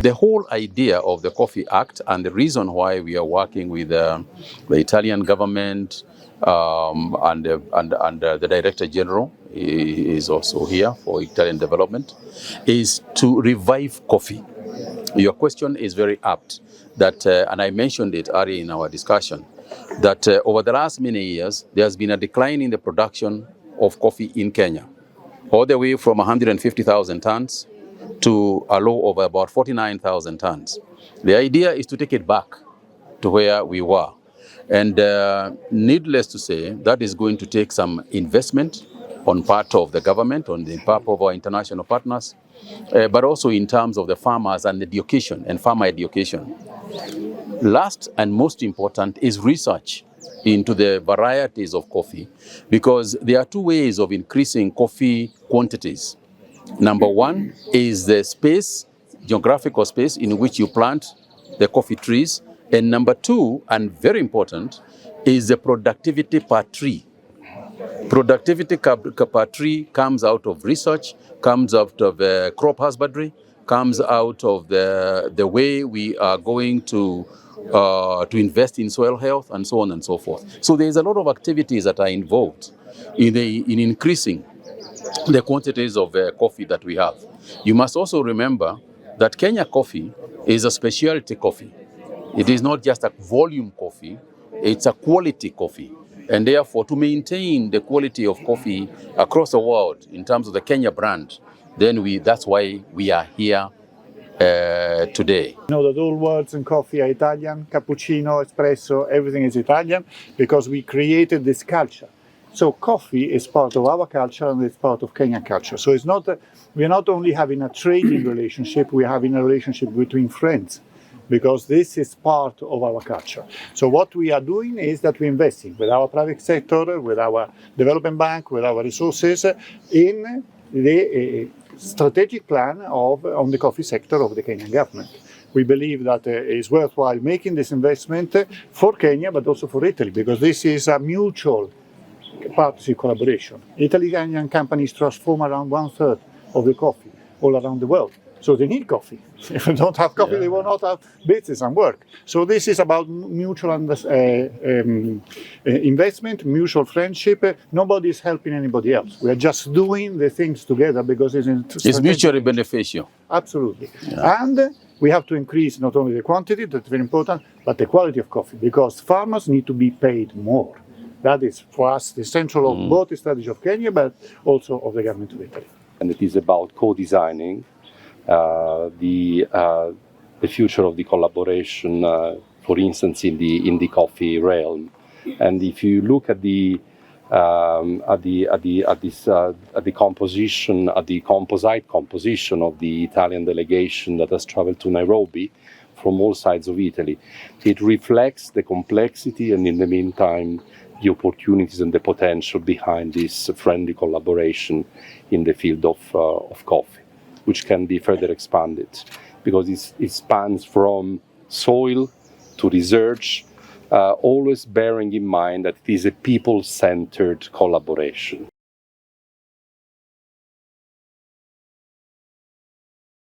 the whole idea of the Coffee Act and the reason why we are working with the Italian government and the Director General is also here for Italian development, is to revive coffee. Your question is very apt, that, and I mentioned it earlier in our discussion, that over the last many years, there has been a decline in the production of coffee in Kenya, all the way from 150,000 tons to a low of about 49,000 tons. The idea is to take it back to where we were. And needless to say, that is going to take some investment on part of the government, on the part of our international partners, but also in terms of the farmers and education and farmer education. Last and most important is research into the varieties of coffee, because there are two ways of increasing coffee quantities. Number one is the space, geographical space in which you plant the coffee trees. And number two, and very important, is the productivity per tree. Productivity per tree comes out of research, comes out of crop husbandry, comes out of the way we are going to invest in soil health and so on and so forth. So there's a lot of activities that are involved in increasing the quantities of coffee that we have. You must also remember that Kenya coffee is a specialty coffee. It is not just a volume coffee, it's a quality coffee. And therefore, to maintain the quality of coffee across the world in terms of the Kenya brand, then that's why we are here today. You know that all words in coffee are Italian, cappuccino, espresso, everything is Italian, because we created this culture. So coffee is part of our culture and it's part of Kenyan culture. So it's not we're not only having a trading relationship, we're having a relationship between friends, because this is part of our culture. So what we are doing is that we're investing with our private sector, with our development bank, with our resources in the strategic plan on the coffee sector of the Kenyan government. We believe that it's worthwhile making this investment for Kenya, but also for Italy, because this is a mutual partnership collaboration. Italian companies transform around 1/3 of the coffee all around the world. So they need coffee. If they don't have coffee, they will not have business and work. So this is about mutual investment, mutual friendship. Nobody is helping anybody else. We are just doing the things together because it's mutually beneficial. Absolutely. Yeah. And we have to increase not only the quantity, that's very important, but the quality of coffee, because farmers need to be paid more. That is, for us, the central of both the strategy of Kenya, but also of the government of Italy. And it is about co-designing the future of the collaboration, for instance, in the coffee realm. And if you look at the composition, at the composite composition of the Italian delegation that has traveled to Nairobi from all sides of Italy, it reflects the complexity and, in the meantime, the opportunities and the potential behind this friendly collaboration in the field of coffee, which can be further expanded, because it spans from soil to research, always bearing in mind that it is a people-centered collaboration.